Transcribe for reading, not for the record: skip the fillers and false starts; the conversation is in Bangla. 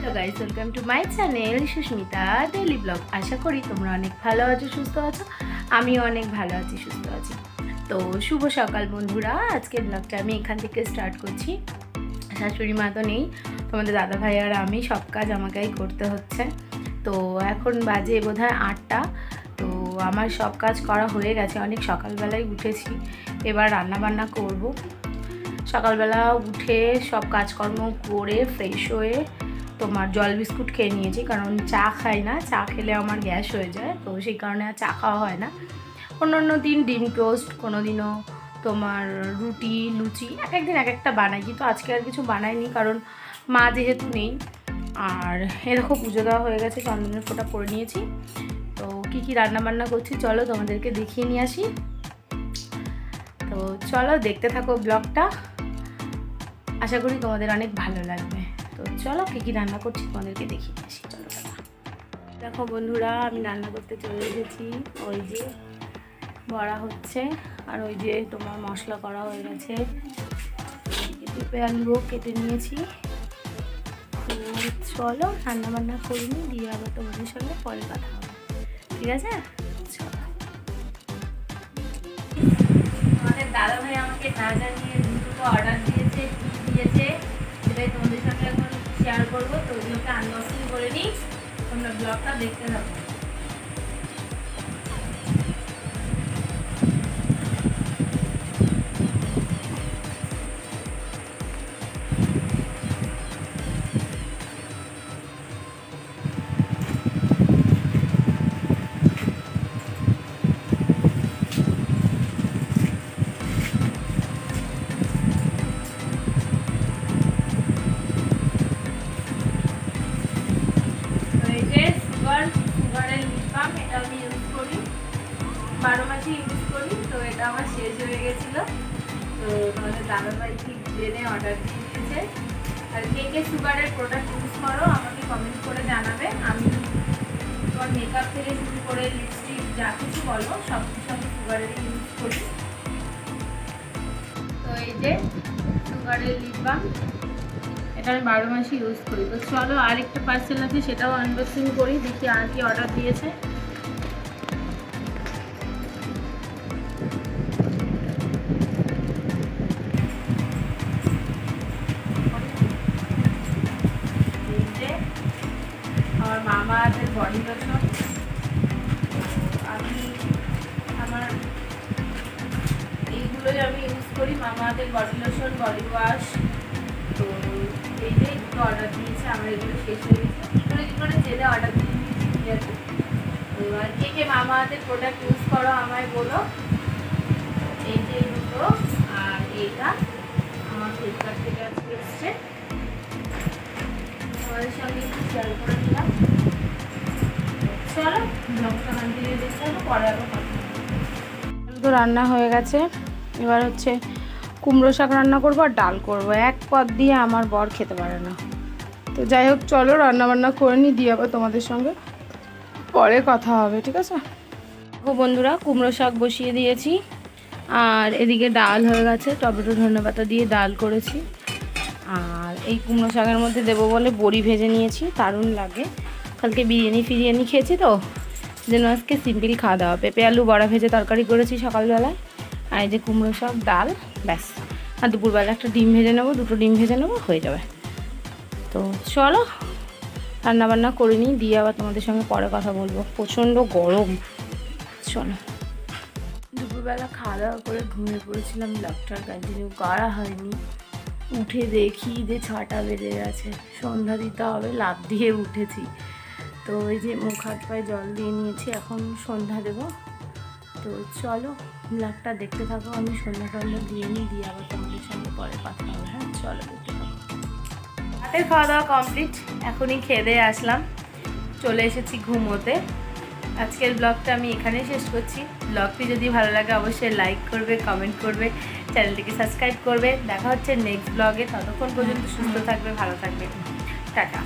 Hello guys, welcome to my channel Sushmita daily blog. आशा करी तुम्हारा अनेक भालो आछो सुस्थ आछो, आमिও अनेक भालो आছি सुस्थ आছি। तो शुभ सकाल बंधुरा, आजके ब्लगटा आमी एखान थेके स्टार्ट करছি। शाশুড়ি মা তো নেই, তোমাদের দাদা ভাই আর আমি সব কাজ আমাকেই করতে হচ্ছে। তো এখন বাজে বোধহয় 8টা। তো আমার সব কাজ করা হয়ে গেছে, অনেক সকালবেলায় উঠেছি। এবার রান্না বান্না করব। সকালবেলা উঠে সব কাজকর্ম করে ফ্রেশ হয়ে তোমার জল বিস্কুট খেয়ে নিয়েছি, কারণ চা খাই না, চা খেলে আমার গ্যাস হয়ে যায়, তো সেই কারণে আর চা খাওয়া হয় না। অন্য দিন ডিম টোস্ট, কোনো দিনও তোমার রুটি লুচি, এক একদিন এক একটা বানাই, কিন্তু আজকে আর কিছু বানাইনি কারণ মা যেহেতু নেই। আর এরকম পুজো দেওয়া হয়ে গেছে, চন্দনের ফোঁটা পরে নিয়েছি। তো কী রান্না বান্না করছি চলো তোমাদেরকে দেখিয়ে নিয়ে আসি। তো চলো দেখতে থাকো ব্লগটা, আশা করি তোমাদের অনেক ভালো লাগবে। তো চলো কী রান্না করছি তোমাদেরকে দেখিয়ে নিয়ে আসি। চলো দেখো বন্ধুরা, আমি রান্না করতে চলে এসেছি। ওই যে বড়া হচ্ছে, আর ওই যে তোমার মশলা করা হয়ে গেছে। পেঁপে আলুও কেটে নিয়েছি। তো চলো রান্না বান্না করিনি, দিয়ে আবার তোমাদের সঙ্গে পরে কথা হবে, ঠিক আছে? চলো। আমাদের দাদা ভাই আমাকে না জানিয়ে দুটো অর্ডার দিয়েছে, কি দিয়েছে সেটাই তোমাদের সঙ্গে এখন শেয়ার করবো। তো ওইগুলোকে আনবক্সিং করে নিই, তোমরা ব্লগটা দেখতে থাকো। সুগারের লিপ বাম, এটা আমি ইউজ করি, 12 মাসে ইউজ করি। তো এটা আমার শেষ হয়ে গেছিলো, তো আমাদের দাদাভাই ঠিক জেনে অর্ডার দিয়ে দিয়েছে। আর কে সুগারের প্রোডাক্ট ইউজ করো আমাকে কমেন্ট করে জানাবে। আমি তোমার মেকআপ থেকে শুরু করে লিপস্টিক যা কিছু বলো সব কিছু আমি সুগারেরই ইউজ করি। তো এই যে সুগারের লিপ বাম, এটা আমি 12 মাসে ইউজ করি। তো চলো আরেকটা পার্সেল আছে, সেটাও আনবক্সিং করি, দেখি আর কি অর্ডার দিয়েছে। আমার মামাআর্থের বডি লোশন, আমি আমার এইগুলোই আমি ইউজ করি, মামাআর্থের বডি লোশন, বডি ওয়াশ। তো এই যে দুটো অর্ডার দিয়েছে, আমার এগুলো শেষ হয়ে গেছে। এগুলো যেটা অর্ডার দিয়ে দিয়েছি ঠিক আছে। এবার কে মামাআর্থের প্রোডাক্ট ইউজ করো আমায় বলো। এই যে দুটো, আর এইটা আমার ফ্লিপকার্ট থেকে আজকে এসছে, আমাদের সঙ্গে একটু শেয়ার করে দিলাম। চলো ব্লগটা কন্টিনিউ দেখতে হবে, পরে আবার কথা। তো রান্না হয়ে গেছে, এবার হচ্ছে কুমড়ো শাক রান্না করবো আর ডাল করবো। এক পদ দিয়ে আমার বর খেতে পারে না। তো যাই হোক চলো রান্না বান্না করে নিই, দিয়ে আবার তোমাদের সঙ্গে পরে কথা হবে, ঠিক আছে? ও বন্ধুরা, কুমড়ো শাক বসিয়ে দিয়েছি, আর এদিকে ডাল হয়ে গেছে, টমেটো ধনেপাতা দিয়ে ডাল করেছি। আর এই কুমড়ো শাকের মধ্যে দেবো বলে বড়ি ভেজে নিয়েছি, দারুণ লাগে। কালকে বিরিয়ানি খেয়েছি, তো যেন আজকে সিম্পল খাওয়া দাওয়া। পেঁপে আলু বড়া ভেজে তরকারি করেছি সকালবেলায়, আর এই যে কুমড়ো শাক, ডাল, ব্যাস। আর দুপুরবেলা একটা ডিম ভেজে নেবো, দুটো ডিম ভেজে নেবো, হয়ে যাবে। তো চলো রান্নাবান্না করে নিই, দিয়ে আবার তোমাদের সঙ্গে পরে কথা বলবো। প্রচণ্ড গরম। চলো। দুপুরবেলা খাওয়া দাওয়া করে ঘুমিয়ে পড়েছিলাম, ব্লগটা কন্টিনিউ করা হয়নি। উঠে দেখি যে 6টা বেজে গেছে, সন্ধ্যা দিতে হবে, লাফ দিয়ে উঠেছি। তো ওই যে মুখ হাত পায়ে জল দিয়ে নিয়েছি, এখন সন্ধ্যা দেবো। তো চলো ব্লগটা দেখতে থাকো, আমি সন্ধ্যা দিয়ে নিই, দিয়ে আবার তোমাদের সঙ্গে পরে কথা হবে। হ্যাঁ চলো দেখতে থাকো। রাতের খাওয়া দাওয়া কমপ্লিট, এখনই খেয়ে দিয়ে আসলাম, চলে এসেছি ঘুমোতে। আজকের ব্লগটা আমি এখানেই শেষ করছি। ব্লগটি যদি ভালো লাগে অবশ্যই লাইক করবে, কমেন্ট করবে, চ্যানেলটিকে সাবস্ক্রাইব করবে। দেখা হচ্ছে নেক্সট ব্লগে, ততক্ষণ পর্যন্ত সুস্থ থাকবে, ভালো থাকবে, টাটা।